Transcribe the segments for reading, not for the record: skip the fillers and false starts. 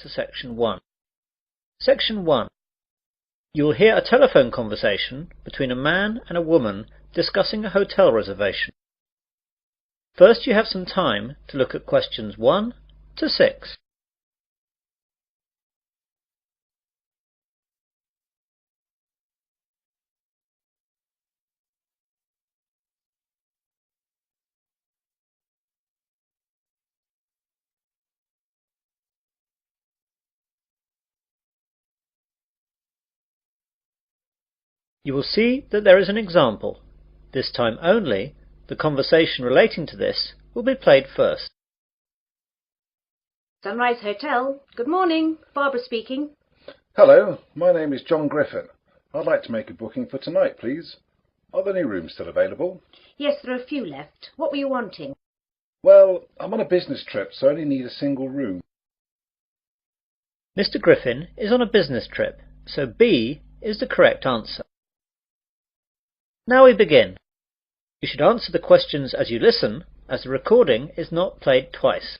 to Section 1. Section 1. You will hear a telephone conversation between a man and a woman discussing a hotel reservation. First, you have some time to look at questions 1 to 6. You will see that there is an example. This time only, the conversation relating to this will be played first. Sunrise Hotel. Good morning. Barbara speaking. Hello, my name is John Griffin. I'd like to make a booking for tonight, please. Are there any rooms still available? Yes, there are a few left. What were you wanting? Well, I'm on a business trip, so I only need a single room. Mr. Griffin is on a business trip, so B is the correct answer. Now we begin. You should answer the questions as you listen, as the recording is not played twice.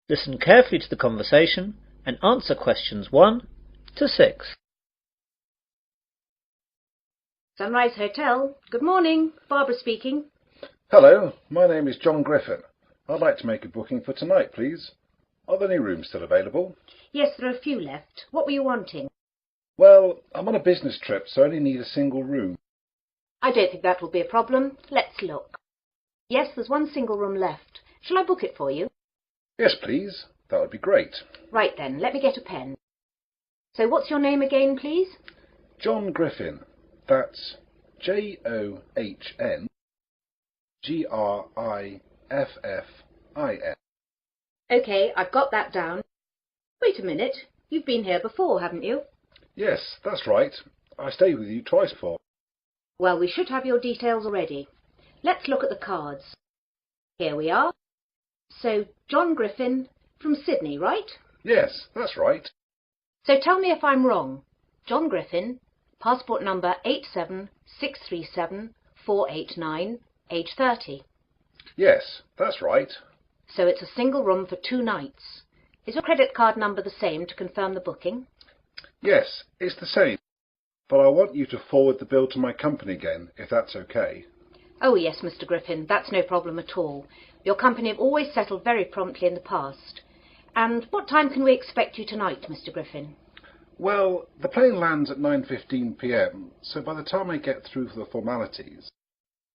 Listen carefully to the conversation and answer questions 1 to 6. Sunrise Hotel. Good morning. Barbara speaking. Hello, my name is John Griffin. I'd like to make a booking for tonight, please. Are there any rooms still available? Yes, there are a few left. What were you wanting? Well, I'm on a business trip, so I only need a single room. I don't think that will be a problem. Let's look. Yes, there's one single room left. Shall I book it for you? Yes, please. That would be great. Right then, let me get a pen. So what's your name again, please? John Griffin. That's JOHN GRIFFIN. OK, I've got that down. Wait a minute. You've been here before, haven't you? Yes, that's right. I stayed with you twice before. Well, we should have your details already. Let's look at the cards. Here we are. So, John Griffin from Sydney, right? Yes, that's right. So tell me if I'm wrong. John Griffin, passport number 876374889, age 30. Yes, that's right. So it's a single room for 2 nights. Is your credit card number the same to confirm the booking? Yes, it's the same. But I want you to forward the bill to my company again, if that's okay. Oh yes, Mr. Griffin, that's no problem at all. Your company have always settled very promptly in the past. And what time can we expect you tonight, Mr. Griffin? Well, the plane lands at 9:15 p.m, so by the time I get through for the formalities,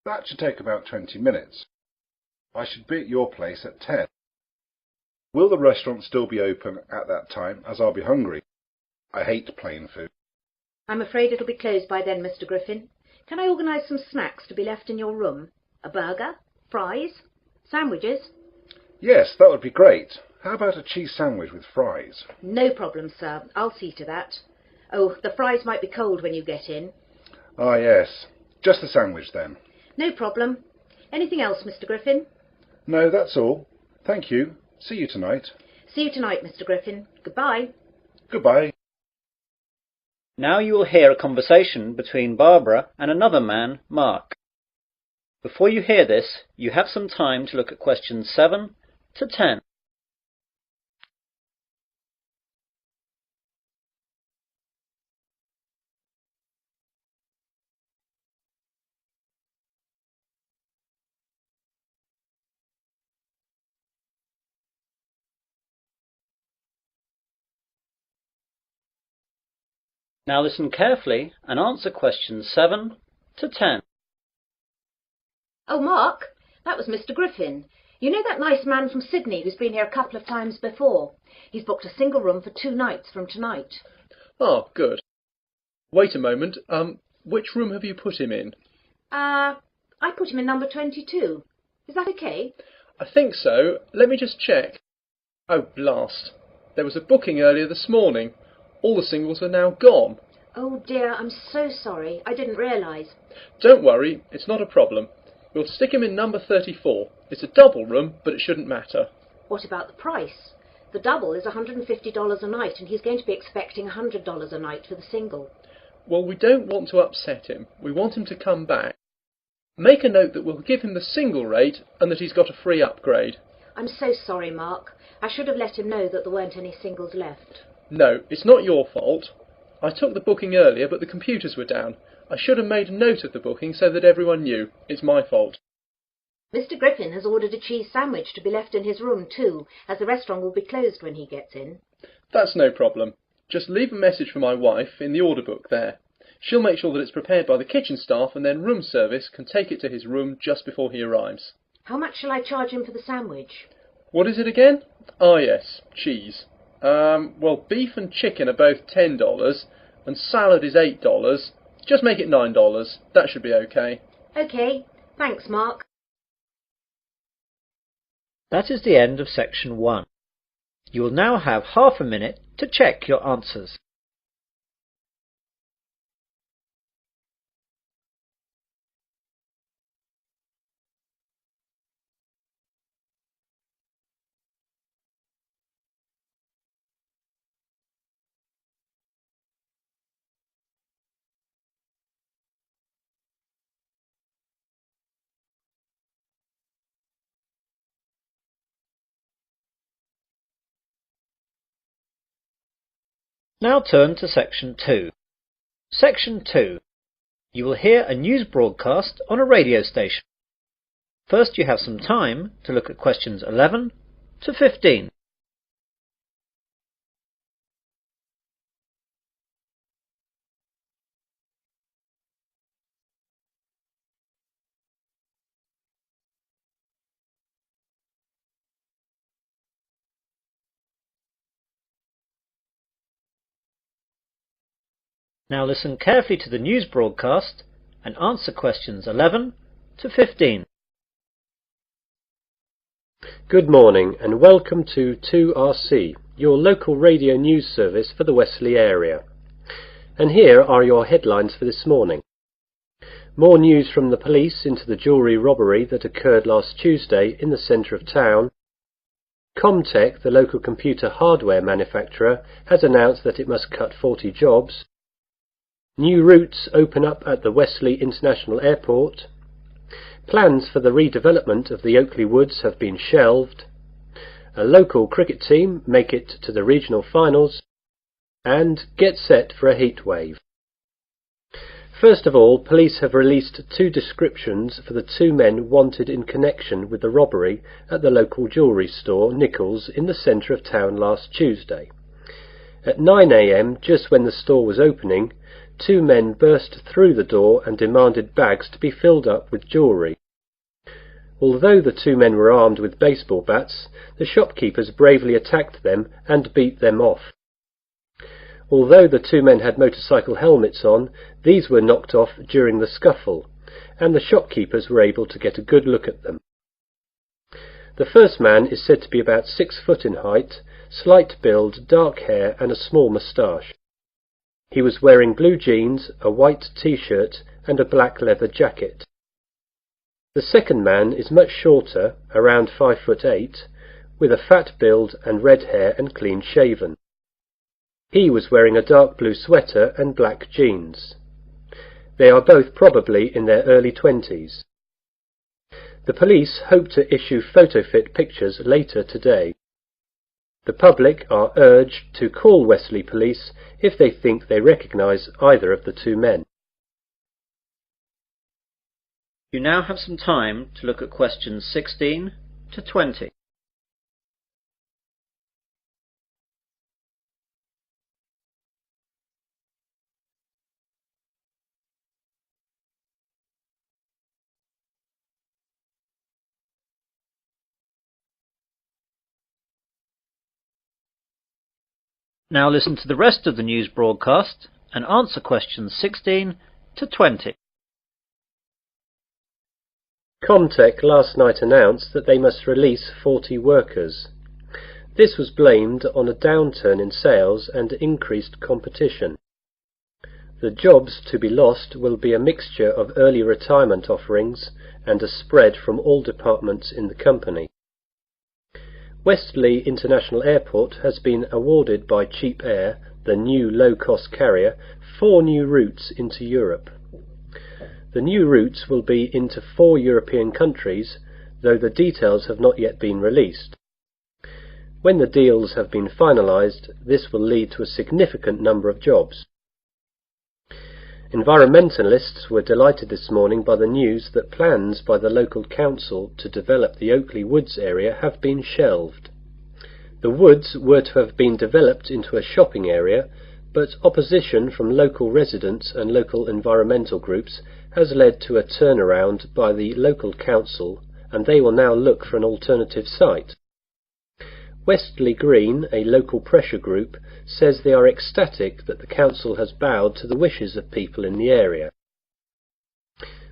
that should take about 20 minutes. I should be at your place at 10. Will the restaurant still be open at that time, as I'll be hungry? I hate plain food. I'm afraid it'll be closed by then, Mr. Griffin. Can I organise some snacks to be left in your room? A burger? Fries? Sandwiches? Yes, that would be great. How about a cheese sandwich with fries? No problem, sir. I'll see to that. Oh, the fries might be cold when you get in. Ah, yes. Just a sandwich then. No problem. Anything else, Mr. Griffin? No, that's all. Thank you. See you tonight. See you tonight, Mr. Griffin. Goodbye. Goodbye. Now you will hear a conversation between Barbara and another man, Mark. Before you hear this, you have some time to look at questions 7 to 10. Now listen carefully and answer questions 7 to 10. Oh, Mark, that was Mr. Griffin. You know that nice man from Sydney who's been here a couple of times before? He's booked a single room for 2 nights from tonight. Oh, good. Wait a moment. Which room have you put him in? I put him in number 22. Is that okay? I think so. Let me just check. Oh, blast. There was a booking earlier this morning. All the singles are now gone. Oh dear, I'm so sorry. I didn't realise. Don't worry, it's not a problem. We'll stick him in number 34. It's a double room, but it shouldn't matter. What about the price? The double is $150 a night, and he's going to be expecting $100 a night for the single. Well, we don't want to upset him. We want him to come back. Make a note that we'll give him the single rate and that he's got a free upgrade. I'm so sorry, Mark. I should have let him know that there weren't any singles left. No, it's not your fault. I took the booking earlier, but the computers were down. I should have made a note of the booking so that everyone knew. It's my fault. Mr. Griffin has ordered a cheese sandwich to be left in his room too, as the restaurant will be closed when he gets in. That's no problem. Just leave a message for my wife in the order book there. She'll make sure that it's prepared by the kitchen staff, and then room service can take it to his room just before he arrives. How much shall I charge him for the sandwich? What is it again? Ah, yes, cheese. Well, beef and chicken are both $10, and salad is $8. Just make it $9. That should be okay. OK. Thanks, Mark. That is the end of section 1. You will now have half a minute to check your answers. Now turn to section 2. Section 2. You will hear a news broadcast on a radio station. First you have some time to look at questions 11 to 15. Now listen carefully to the news broadcast and answer questions 11 to 15. Good morning and welcome to 2RC, your local radio news service for the Wesley area. And here are your headlines for this morning. More news from the police into the jewellery robbery that occurred last Tuesday in the centre of town. Comtech, the local computer hardware manufacturer, has announced that it must cut 40 jobs. New routes open up at the Wesley International Airport. Plans for the redevelopment of the Oakley Woods have been shelved. A local cricket team make it to the regional finals. And get set for a heat wave. First of all, police have released 2 descriptions for the 2 men wanted in connection with the robbery at the local jewellery store Nichols in the centre of town last Tuesday. At 9 a.m, just when the store was opening, 2 men burst through the door and demanded bags to be filled up with jewellery. Although the 2 men were armed with baseball bats, the shopkeepers bravely attacked them and beat them off. Although the 2 men had motorcycle helmets on, these were knocked off during the scuffle, and the shopkeepers were able to get a good look at them. The first man is said to be about 6 foot in height, slight build, dark hair and a small moustache. He was wearing blue jeans, a white t-shirt and a black leather jacket. The second man is much shorter, around 5'8", with a fat build and red hair and clean shaven. He was wearing a dark blue sweater and black jeans. They are both probably in their early 20s. The police hope to issue photo-fit pictures later today. The public are urged to call Wesley Police if they think they recognise either of the 2 men. You now have some time to look at questions 16 to 20. Now listen to the rest of the news broadcast and answer questions 16 to 20. Comtech last night announced that they must release 40 workers. This was blamed on a downturn in sales and increased competition. The jobs to be lost will be a mixture of early retirement offerings and a spread from all departments in the company. Wesley International Airport has been awarded by Cheap Air, the new low-cost carrier, 4 new routes into Europe. The new routes will be into 4 European countries, though the details have not yet been released. When the deals have been finalised, this will lead to a significant number of jobs. Environmentalists were delighted this morning by the news that plans by the local council to develop the Oakley Woods area have been shelved. The woods were to have been developed into a shopping area, but opposition from local residents and local environmental groups has led to a turnaround by the local council, and they will now look for an alternative site. Westley Green, a local pressure group, says they are ecstatic that the council has bowed to the wishes of people in the area.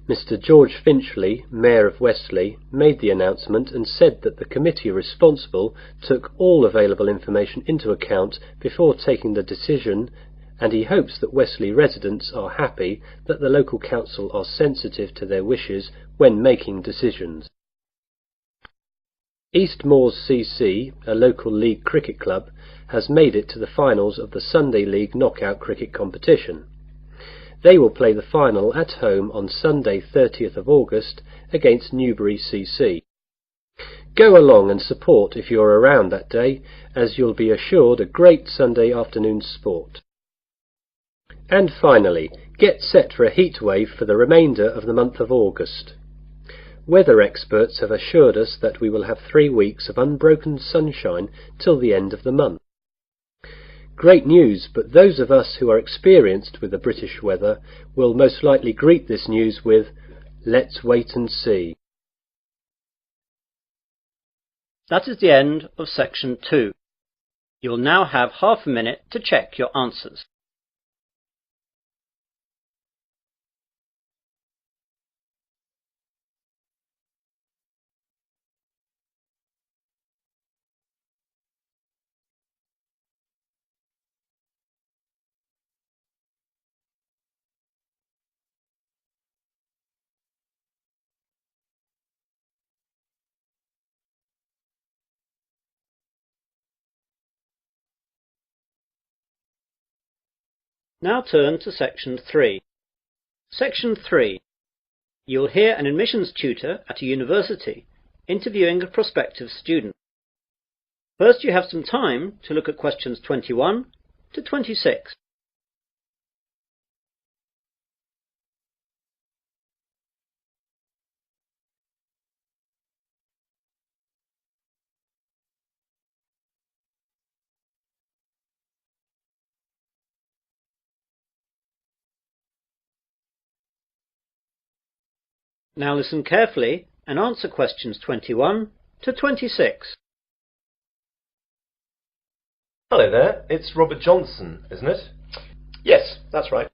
Mr. George Finchley, Mayor of Westley, made the announcement and said that the committee responsible took all available information into account before taking the decision, and he hopes that Westley residents are happy that the local council are sensitive to their wishes when making decisions. East Moors CC, a local league cricket club, has made it to the finals of the Sunday League knockout cricket competition. They will play the final at home on Sunday 30th of August against Newbury CC. Go along and support if you're around that day, as you'll be assured a great Sunday afternoon sport. And finally, get set for a heat wave for the remainder of the month of August. Weather experts have assured us that we will have 3 weeks of unbroken sunshine till the end of the month. Great news, but those of us who are experienced with the British weather will most likely greet this news with, "Let's wait and see." That is the end of section 2. You'll now have half a minute to check your answers. Now turn to section 3. Section 3. You'll hear an admissions tutor at a university interviewing a prospective student. First you have some time to look at questions 21 to 26. Now listen carefully and answer questions 21 to 26. Hello there, it's Robert Johnson, isn't it? Yes, that's right.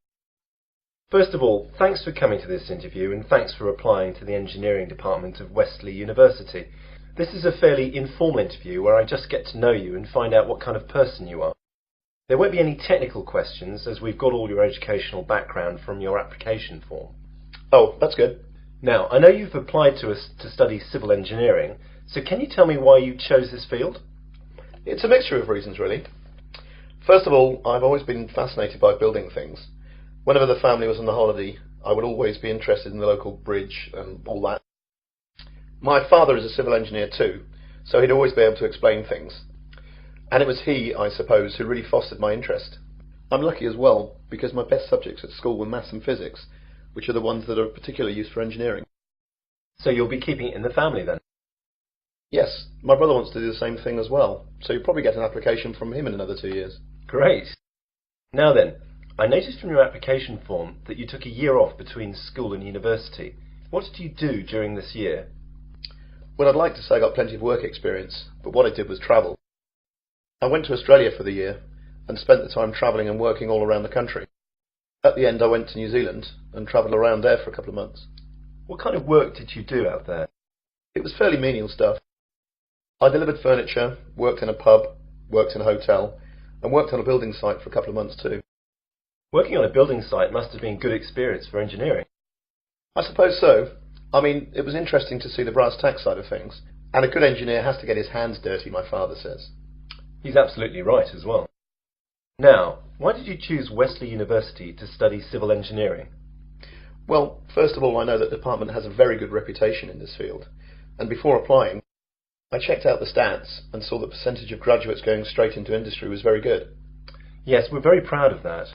First of all, thanks for coming to this interview and thanks for applying to the engineering department of Westley University. This is a fairly informal interview where I just get to know you and find out what kind of person you are. There won't be any technical questions as we've got all your educational background from your application form. Oh, that's good. Now, I know you've applied to us to study civil engineering, so can you tell me why you chose this field? It's a mixture of reasons, really. First of all, I've always been fascinated by building things. Whenever the family was on the holiday, I would always be interested in the local bridge and all that. My father is a civil engineer too, so he'd always be able to explain things. And it was he, I suppose, who really fostered my interest. I'm lucky as well, because my best subjects at school were maths and physics, which are the ones that are particularly used for engineering. So you'll be keeping it in the family then? Yes, my brother wants to do the same thing as well, so you'll probably get an application from him in another 2 years. Great. Now then, I noticed from your application form that you took a year off between school and university. What did you do during this year? Well, I'd like to say I got plenty of work experience, but what I did was travel. I went to Australia for the year and spent the time travelling and working all around the country. At the end, I went to New Zealand and travelled around there for a couple of months. What kind of work did you do out there? It was fairly menial stuff. I delivered furniture, worked in a pub, worked in a hotel, and worked on a building site for a couple of months too. Working on a building site must have been good experience for engineering. I suppose so. I mean, it was interesting to see the brass tack side of things, and a good engineer has to get his hands dirty, my father says. He's absolutely right as well. Now, why did you choose Westley University to study civil engineering? Well, first of all, I know that the department has a very good reputation in this field. and before applying, I checked out the stats and saw the percentage of graduates going straight into industry was very good. Yes, we're very proud of that.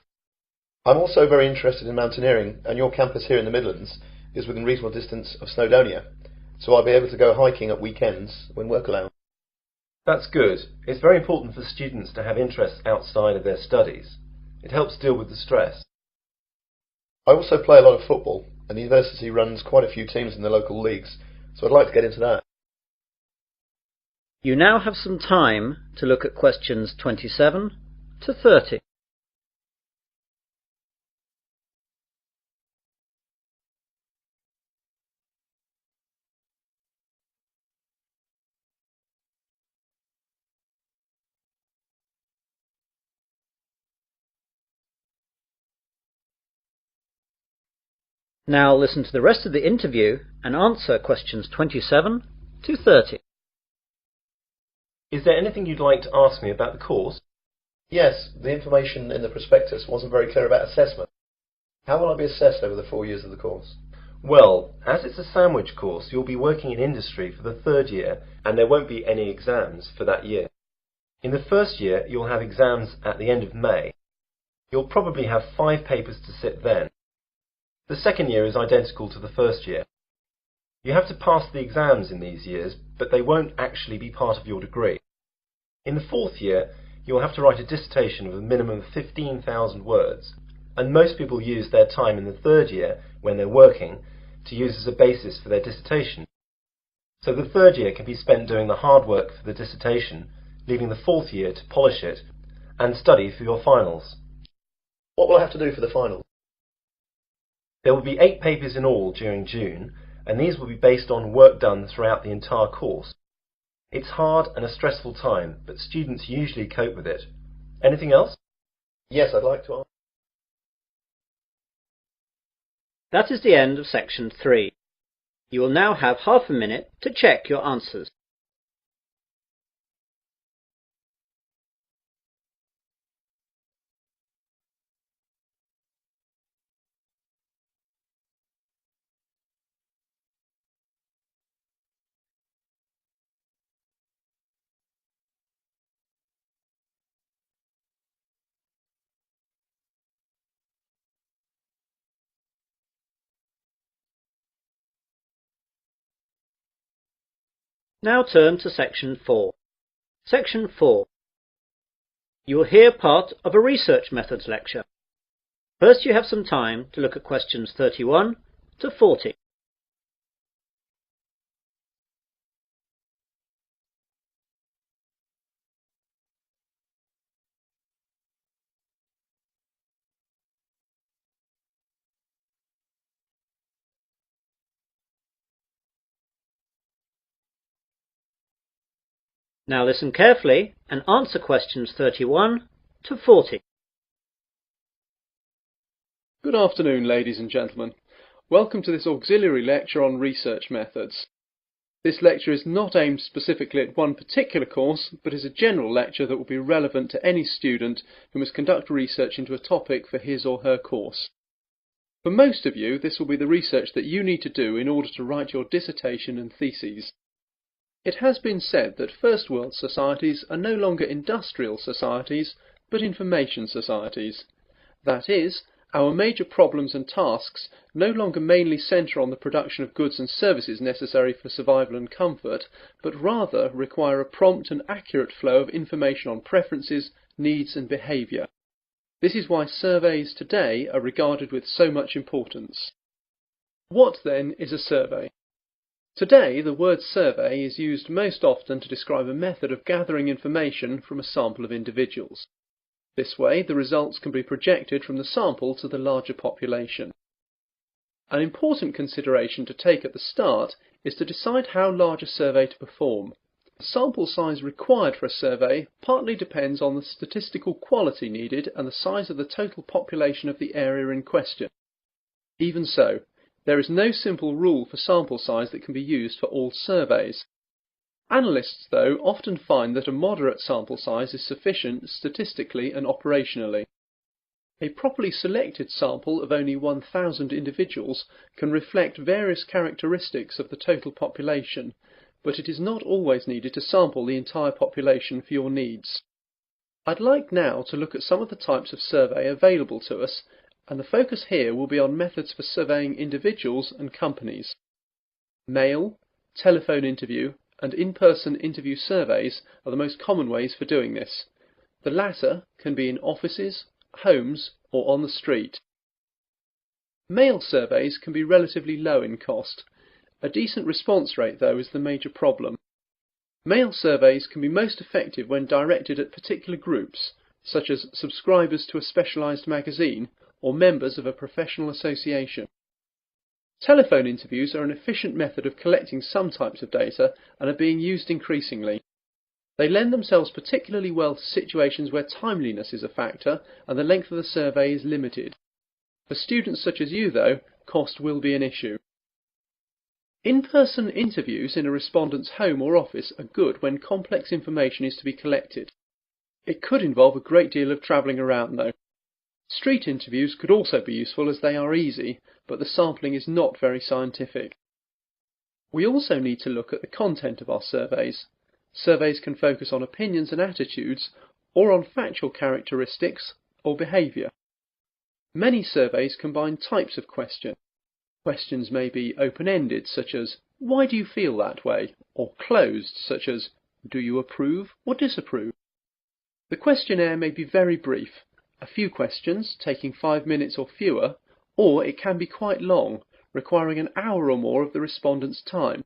I'm also very interested in mountaineering, and your campus here in the Midlands is within reasonable distance of Snowdonia, so I'll be able to go hiking at weekends when work allows. That's good. It's very important for students to have interests outside of their studies. It helps deal with the stress. I also play a lot of football, and the university runs quite a few teams in the local leagues, so I'd like to get into that. You now have some time to look at questions 27 to 30. Now listen to the rest of the interview and answer questions 27 to 30. Is there anything you'd like to ask me about the course? Yes, the information in the prospectus wasn't very clear about assessment. How will I be assessed over the 4 years of the course? Well, as it's a sandwich course, you'll be working in industry for the 3rd year, and there won't be any exams for that year. In the 1st year, you'll have exams at the end of May. You'll probably have 5 papers to sit then. The 2nd year is identical to the 1st year. You have to pass the exams in these years, but they won't actually be part of your degree. In the 4th year, you'll have to write a dissertation of a minimum of 15,000 words, and most people use their time in the 3rd year, when they're working, to use as a basis for their dissertation. So the 3rd year can be spent doing the hard work for the dissertation, leaving the 4th year to polish it, and study for your finals. What will I have to do for the final? There will be 8 papers in all during June, and these will be based on work done throughout the entire course. It's hard and a stressful time, but students usually cope with it. Anything else? Yes, I'd like to ask. That is the end of section 3. You will now have half a minute to check your answers. Now turn to section 4. Section 4. You will hear part of a research methods lecture. First you have some time to look at questions 31 to 40. Now listen carefully and answer questions 31 to 40. Good afternoon, ladies and gentlemen. Welcome to this auxiliary lecture on research methods. This lecture is not aimed specifically at one particular course, but is a general lecture that will be relevant to any student who must conduct research into a topic for his or her course. For most of you, this will be the research that you need to do in order to write your dissertation and theses. It has been said that first world societies are no longer industrial societies, but information societies. That is, our major problems and tasks no longer mainly centre on the production of goods and services necessary for survival and comfort, but rather require a prompt and accurate flow of information on preferences, needs and behaviour. This is why surveys today are regarded with so much importance. What then is a survey? Today, the word survey is used most often to describe a method of gathering information from a sample of individuals. This way, the results can be projected from the sample to the larger population. An important consideration to take at the start is to decide how large a survey to perform. The sample size required for a survey partly depends on the statistical quality needed and the size of the total population of the area in question. Even so, there is no simple rule for sample size that can be used for all surveys. Analysts, though, often find that a moderate sample size is sufficient statistically and operationally. A properly selected sample of only 1,000 individuals can reflect various characteristics of the total population, but it is not always needed to sample the entire population for your needs. I'd like now to look at some of the types of survey available to us, and the focus here will be on methods for surveying individuals and companies. Mail, telephone interview, and in-person interview surveys are the most common ways for doing this. The latter can be in offices, homes, or on the street. Mail surveys can be relatively low in cost. A decent response rate, though, is the major problem. Mail surveys can be most effective when directed at particular groups, such as subscribers to a specialised magazine or members of a professional association. Telephone interviews are an efficient method of collecting some types of data and are being used increasingly. They lend themselves particularly well to situations where timeliness is a factor and the length of the survey is limited. For students such as you, though, cost will be an issue. In-person interviews in a respondent's home or office are good when complex information is to be collected. It could involve a great deal of travelling around, though. Street interviews could also be useful as they are easy, but the sampling is not very scientific. We also need to look at the content of our surveys. Surveys can focus on opinions and attitudes, or on factual characteristics or behaviour. Many surveys combine types of question. Questions may be open-ended, such as, "Why do you feel that way?" or closed, such as, "Do you approve or disapprove?" The questionnaire may be very brief, a few questions taking 5 minutes or fewer, or it can be quite long, requiring an hour or more of the respondent's time.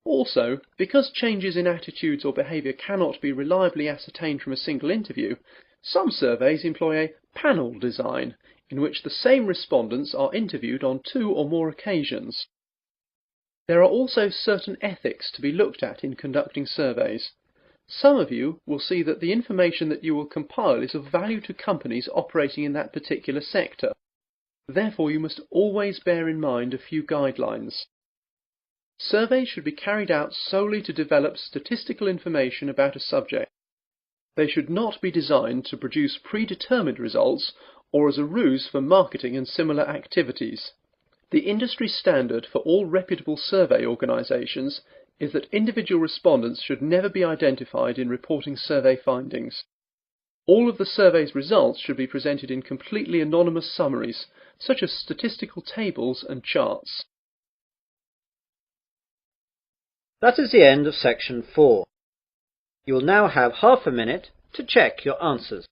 Also, because changes in attitudes or behaviour cannot be reliably ascertained from a single interview, some surveys employ a panel design, in which the same respondents are interviewed on 2 or more occasions. There are also certain ethics to be looked at in conducting surveys. Some of you will see that the information that you will compile is of value to companies operating in that particular sector. Therefore, you must always bear in mind a few guidelines. Surveys should be carried out solely to develop statistical information about a subject. They should not be designed to produce predetermined results or as a ruse for marketing and similar activities. The industry standard for all reputable survey organisations is that individual respondents should never be identified in reporting survey findings. All of the survey's results should be presented in completely anonymous summaries, such as statistical tables and charts. That is the end of section 4. You will now have half a minute to check your answers.